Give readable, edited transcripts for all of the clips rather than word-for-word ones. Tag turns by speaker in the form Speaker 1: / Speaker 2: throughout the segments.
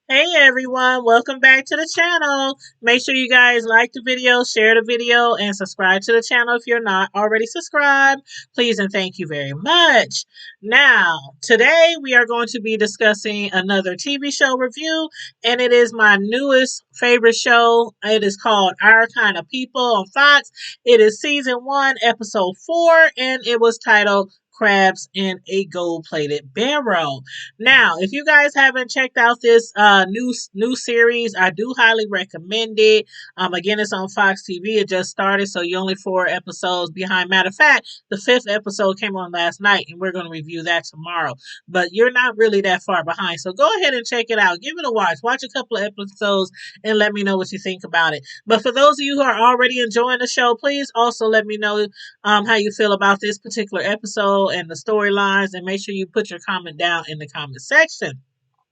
Speaker 1: Hey everyone, welcome back to the channel. Make sure you guys like the video, share the video, and subscribe to the channel if you're not already subscribed. Please and thank you very much. Now, today we are going to be discussing another TV show review, and it is my newest favorite show. It is called Our Kind of People on Fox. It is season 1, episode 4, and it was titled Crabs in a Gold-Plated Barrel. Now, if you guys haven't checked out this new series, I do highly recommend it. Again, it's on Fox TV. It just started, so you're only 4 episodes behind. Matter of fact, the 5th episode came on last night, and we're going to review that tomorrow. But you're not really that far behind, so go ahead and check it out. Give it a watch. Watch a couple of episodes and let me know what you think about it. But for those of you who are already enjoying the show, please also let me know how you feel about this particular episode and the storylines, and make sure you put your comment down in the comment section.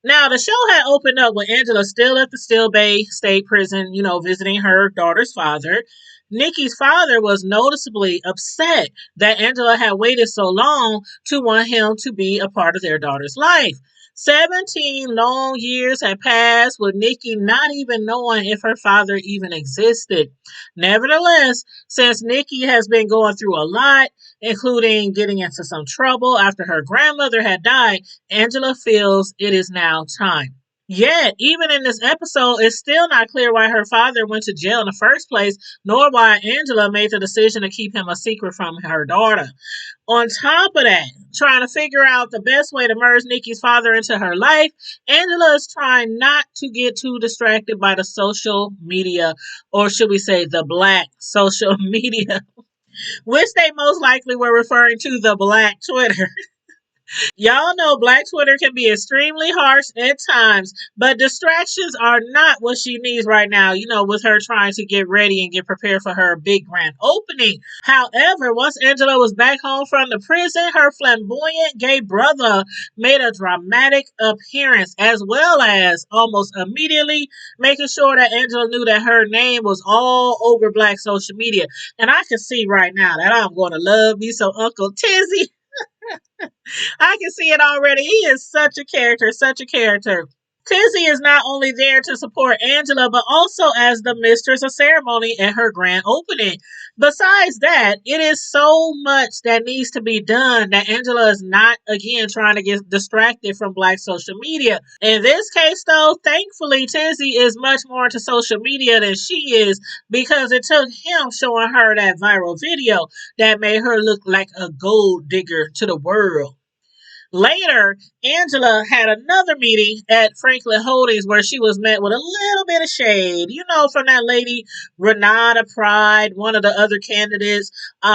Speaker 1: Now, the show had opened up with Angela still at the Still Bay State Prison, visiting her daughter's father. Nikki's father was noticeably upset that Angela had waited so long to want him to be a part of their daughter's life. 17 long years had passed with Nikki not even knowing if her father even existed. Nevertheless, since Nikki has been going through a lot, including getting into some trouble after her grandmother had died, Angela feels it is now time. Yet, even in this episode, it's still not clear why her father went to jail in the first place, nor why Angela made the decision to keep him a secret from her daughter. On top of that, trying to figure out the best way to merge Nikki's father into her life, Angela is trying not to get too distracted by the social media, or should we say the black social media, which they most likely were referring to the black Twitter. Y'all know Black Twitter can be extremely harsh at times, but distractions are not what she needs right now, with her trying to get ready and get prepared for her big grand opening. However, once Angela was back home from the prison, her flamboyant gay brother made a dramatic appearance, as well as almost immediately making sure that Angela knew that her name was all over Black social media. And I can see right now that I'm going to love me some Uncle Tizzy. I can see it already. He is such a character, such a character. Tizzy is not only there to support Angela, but also as the mistress of ceremony at her grand opening. Besides that, it is so much that needs to be done that Angela is not, again, trying to get distracted from Black social media. In this case, though, thankfully, Tizzy is much more into social media than she is, because it took him showing her that viral video that made her look like a gold digger to the world. Later, Angela had another meeting at Franklin Holdings where she was met with a little bit of shade, from that lady, Renata Pride, one of the other candidates.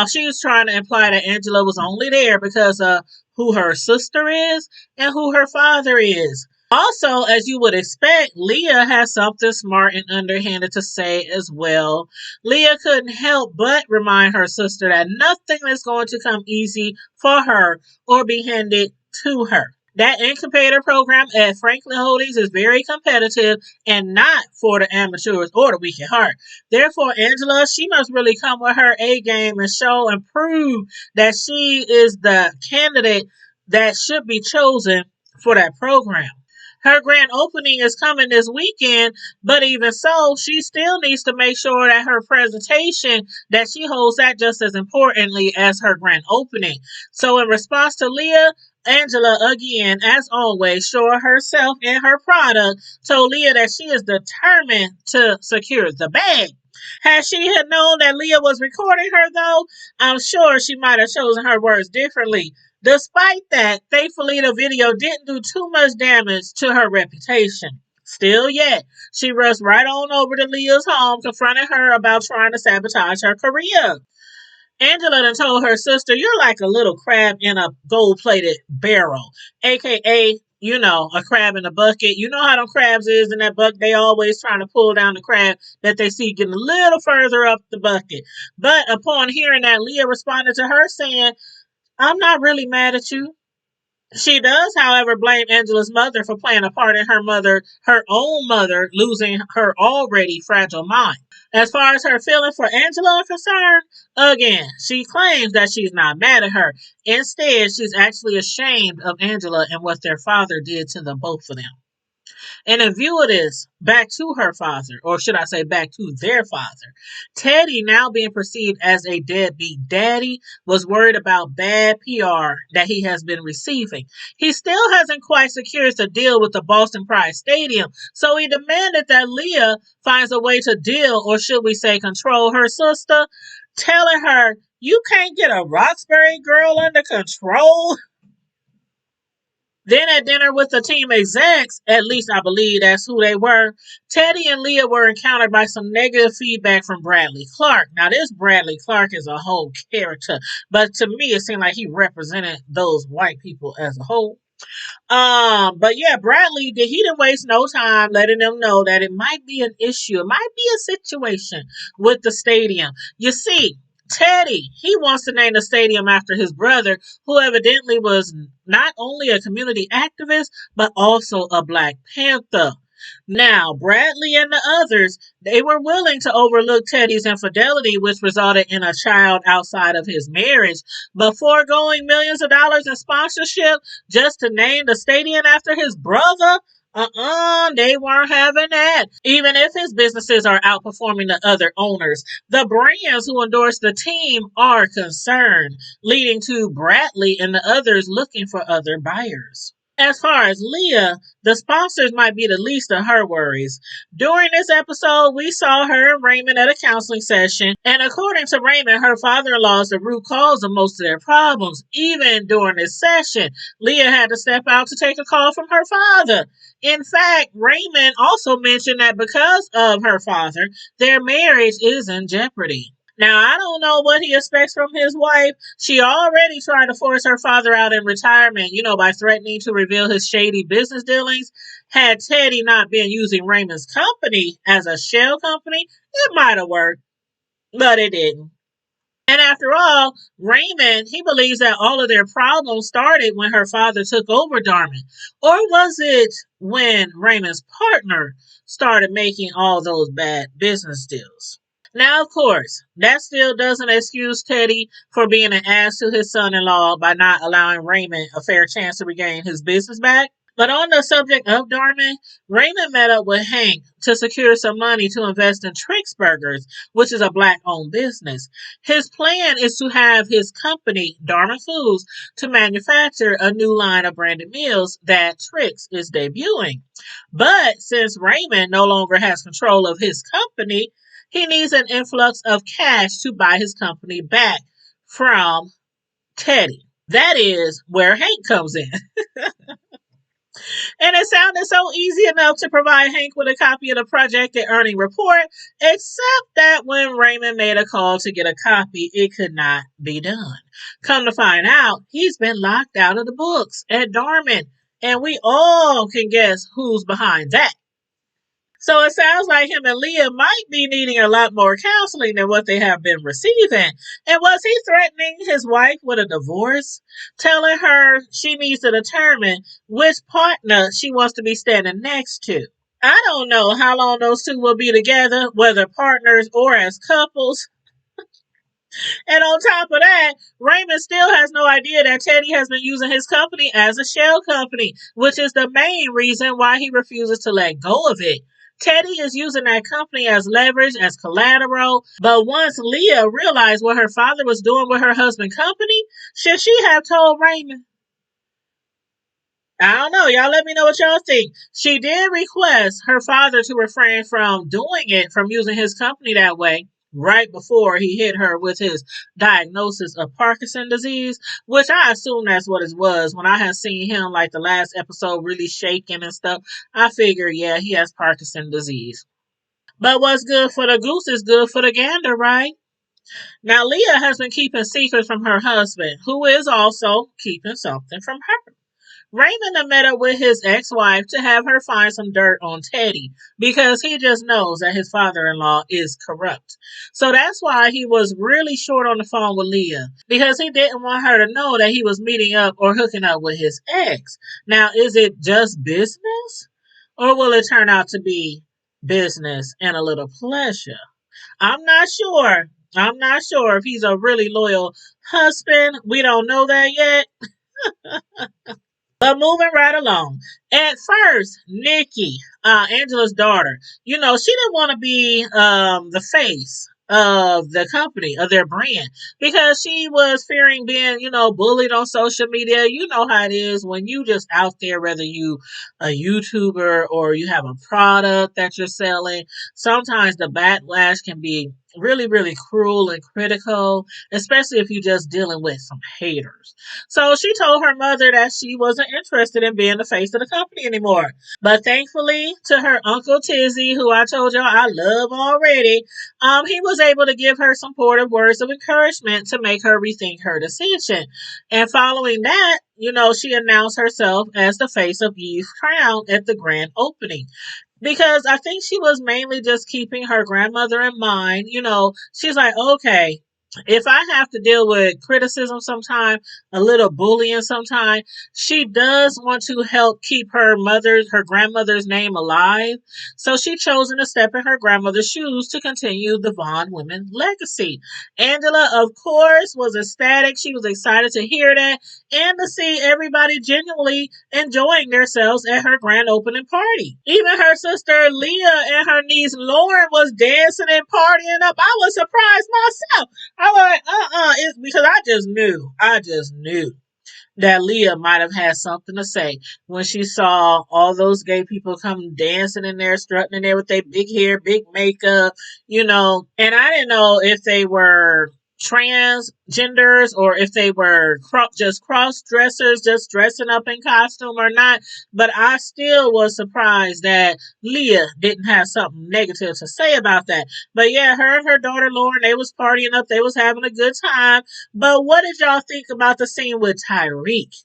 Speaker 1: She was trying to imply that Angela was only there because of who her sister is and who her father is. Also, as you would expect, Leah has something smart and underhanded to say as well. Leah couldn't help but remind her sister that nothing is going to come easy for her or be handed to her. That incubator program at Franklin Holdings is very competitive and not for the amateurs or the weak at heart. Therefore, Angela, she must really come with her A game and show and prove that she is the candidate that should be chosen for that program. Her grand opening is coming this weekend, but even so, she still needs to make sure that her presentation, that she holds that just as importantly as her grand opening. So in response to Leah, Angela, again, as always, showing herself and her product, told Leah that she is determined to secure the bag. Had she had known that Leah was recording her, though, I'm sure she might have chosen her words differently. Despite that, thankfully the video didn't do too much damage to her reputation. Still yet, she rushed right on over to Leah's home, confronting her about trying to sabotage her career. Angela then told her sister, "You're like a little crab in a gold-plated barrel," aka, a crab in a bucket. You know how them crabs is in that bucket. They always trying to pull down the crab that they see getting a little further up the bucket. But upon hearing that, Leah responded to her saying, "I'm not really mad at you." She does, however, blame Angela's mother for playing a part in her own mother, losing her already fragile mind. As far as her feeling for Angela is concerned, again, she claims that she's not mad at her. Instead, she's actually ashamed of Angela and what their father did to the both of them. And in view of this, back to her father, or should I say back to their father, Teddy, now being perceived as a deadbeat daddy, was worried about bad PR that he has been receiving. He still hasn't quite secured a deal with the Boston Pride Stadium, so he demanded that Leah finds a way to deal, or should we say control her sister, telling her, "You can't get a Roxbury girl under control." Then at dinner with the team execs, at least I believe that's who they were, Teddy and Leah were encountered by some negative feedback from Bradley Clark. Now, this Bradley Clark is a whole character, but to me, it seemed like he represented those white people as a whole. But yeah, Bradley he didn't waste no time letting them know that it might be an issue, it might be a situation with the stadium. You see, Teddy, he wants to name the stadium after his brother, who evidently was not only a community activist, but also a Black Panther. Now, Bradley and the others, they were willing to overlook Teddy's infidelity, which resulted in a child outside of his marriage, but foregoing millions of dollars in sponsorship just to name the stadium after his brother? They weren't having that. Even if his businesses are outperforming the other owners, the brands who endorse the team are concerned, leading to Bradley and the others looking for other buyers. As far as Leah, the sponsors might be the least of her worries. During this episode, we saw her and Raymond at a counseling session, and according to Raymond, her father in law is the root cause of most of their problems. Even during this session, Leah had to step out to take a call from her father. In fact, Raymond also mentioned that because of her father, their marriage is in jeopardy. Now, I don't know what he expects from his wife. She already tried to force her father out in retirement, by threatening to reveal his shady business dealings. Had Teddy not been using Raymond's company as a shell company, it might have worked, but it didn't. And after all, Raymond, he believes that all of their problems started when her father took over Darman. Or was it when Raymond's partner started making all those bad business deals? Now, of course, that still doesn't excuse Teddy for being an ass to his son in law by not allowing Raymond a fair chance to regain his business back. But on the subject of Darman, Raymond met up with Hank to secure some money to invest in Trix Burgers, which is a black owned business. His plan is to have his company, Darman Foods, to manufacture a new line of branded meals that Trix is debuting. But since Raymond no longer has control of his company, he needs an influx of cash to buy his company back from Teddy. That is where Hank comes in. And it sounded so easy enough to provide Hank with a copy of the projected earning report, except that when Raymond made a call to get a copy, it could not be done. Come to find out, he's been locked out of the books at Darman, and we all can guess who's behind that. So it sounds like him and Leah might be needing a lot more counseling than what they have been receiving. And was he threatening his wife with a divorce? Telling her she needs to determine which partner she wants to be standing next to. I don't know how long those two will be together, whether partners or as couples. And on top of that, Raymond still has no idea that Teddy has been using his company as a shell company, which is the main reason why he refuses to let go of it. Teddy is using that company as leverage, as collateral. But once Leah realized what her father was doing with her husband's company, should she have told Raymond? I don't know. Y'all let me know what y'all think. She did request her father to refrain from doing it, from using his company that way, right before he hit her with his diagnosis of Parkinson's disease, which I assume that's what it was. When I had seen him, like the last episode, really shaking and stuff, I figured, yeah, he has Parkinson's disease. But what's good for the goose is good for the gander, right? Now, Leah has been keeping secrets from her husband, who is also keeping something from her. Raymond had met up with his ex-wife to have her find some dirt on Teddy because he just knows that his father-in-law is corrupt. So that's why he was really short on the phone with Leah, because he didn't want her to know that he was meeting up or hooking up with his ex. Now, is it just business? Or will it turn out to be business and a little pleasure? I'm not sure. I'm not sure if he's a really loyal husband. We don't know that yet. But moving right along. At first, Nikki, Angela's daughter, she didn't want to be the face of the company, of their brand, because she was fearing being, bullied on social media. You know how it is when you just out there, whether you a YouTuber or you have a product that you're selling. Sometimes the backlash can be really, really cruel and critical, especially if you're just dealing with some haters. So she told her mother that she wasn't interested in being the face of the company anymore. But thankfully, to her Uncle Tizzy, who I told y'all I love already, he was able to give her some supportive words of encouragement to make her rethink her decision. And following that, she announced herself as the face of Eve Crown at the grand opening because I think she was mainly just keeping her grandmother in mind. She's like, okay, if I have to deal with criticism sometime, a little bullying sometime, she does want to help keep her grandmother's name alive. So she chosen to step in her grandmother's shoes to continue the Vaughn women legacy. Angela, of course, was ecstatic. She was excited to hear that and to see everybody genuinely enjoying themselves at her grand opening party. Even her sister Leah and her niece Lauren was dancing and partying up. I was surprised myself. I was like, it's because I just knew that Leah might have had something to say when she saw all those gay people come dancing in there, strutting in there with their big hair, big makeup. And I didn't know if they were transgenders or if they were just cross dressers, just dressing up in costume or not. But I still was surprised that Leah didn't have something negative to say about that. But yeah, her and her daughter Lauren, they was partying up, they was having a good time. But what did y'all think about the scene with Tyreek?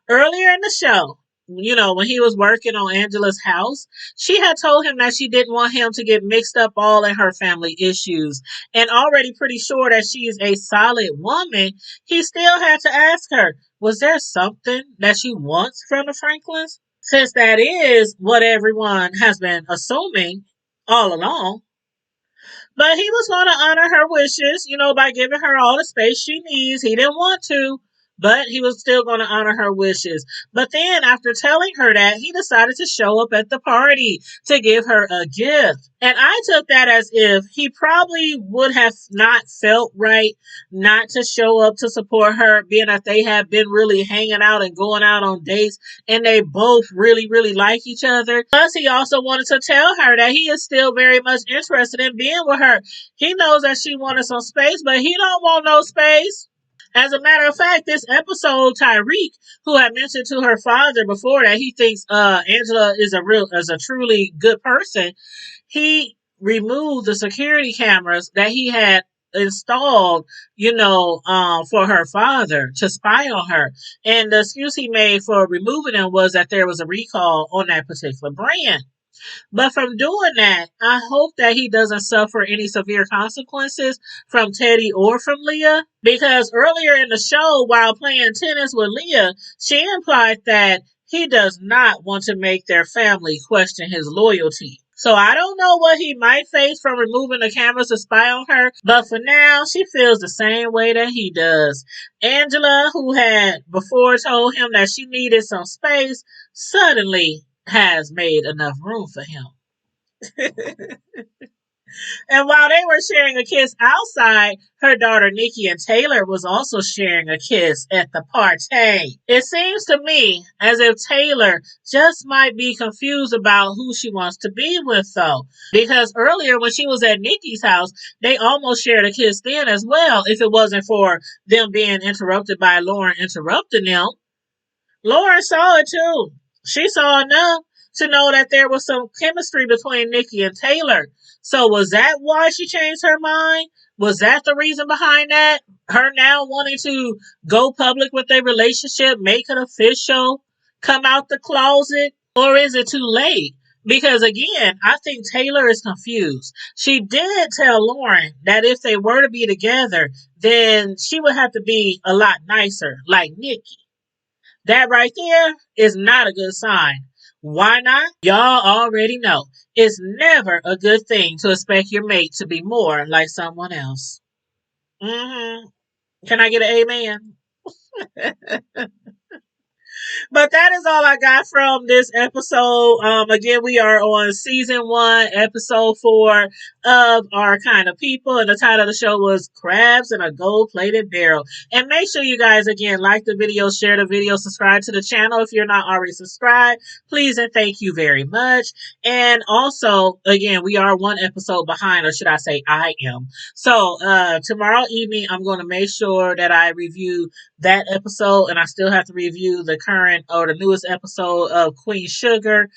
Speaker 1: Earlier in the show, when he was working on Angela's house, she had told him that she didn't want him to get mixed up all in her family issues. And already pretty sure that she's a solid woman, he still had to ask her, was there something that she wants from the Franklins? Since that is what everyone has been assuming all along. But he was going to honor her wishes, by giving her all the space she needs. He didn't want to, but he was still going to honor her wishes. But then, after telling her that, he decided to show up at the party to give her a gift. And I took that as if he probably would have not felt right not to show up to support her, being that they have been really hanging out and going out on dates, and they both really, really like each other. Plus, he also wanted to tell her that he is still very much interested in being with her. He knows that she wanted some space, but he don't want no space. As a matter of fact, this episode, Tyreek, who had mentioned to her father before that he thinks Angela is a truly good person, he removed the security cameras that he had installed, for her father to spy on her. And the excuse he made for removing them was that there was a recall on that particular brand. But from doing that, I hope that he doesn't suffer any severe consequences from Teddy or from Leah. Because earlier in the show, while playing tennis with Leah, she implied that he does not want to make their family question his loyalty. So I don't know what he might face from removing the cameras to spy on her, but for now, she feels the same way that he does. Angela, who had before told him that she needed some space, suddenly has made enough room for him. And while they were sharing a kiss outside, her daughter Nikki and Taylor was also sharing a kiss at the party. It seems to me as if Taylor just might be confused about who she wants to be with, though. Because earlier when she was at Nikki's house, they almost shared a kiss then as well, if it wasn't for them being interrupted by Lauren interrupting them. Lauren saw it too. She saw enough to know that there was some chemistry between Nikki and Taylor. So was that why she changed her mind? Was that the reason behind that? Her now wanting to go public with their relationship, make it official, come out the closet? Or is it too late? Because again, I think Taylor is confused. She did tell Lauren that if they were to be together, then she would have to be a lot nicer, like Nikki. That right there is not a good sign. Why not? Y'all already know. It's never a good thing to expect your mate to be more like someone else. Can I get an amen? But that is all I got from this episode. Again, we are on season 1, episode 4 of Our Kind of People, and the title of the show was Crabs in a Gold-Plated Barrel. And make sure you guys again like the video, share the video, subscribe to the channel if you're not already subscribed. Please and thank you very much. And also, again, we are one episode behind, or should I say, I am. So tomorrow evening, I'm going to make sure that I review that episode, and I still have to review the current or the newest episode of Queen Sugar,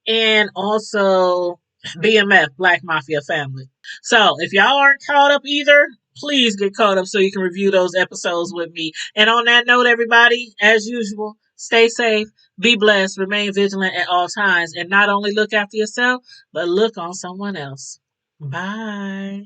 Speaker 1: and also BMF, Black Mafia Family. So if y'all aren't caught up either, please get caught up so you can review those episodes with me. And on that note, everybody, as usual, stay safe, be blessed, remain vigilant at all times, and not only look after yourself, but look on someone else. Bye.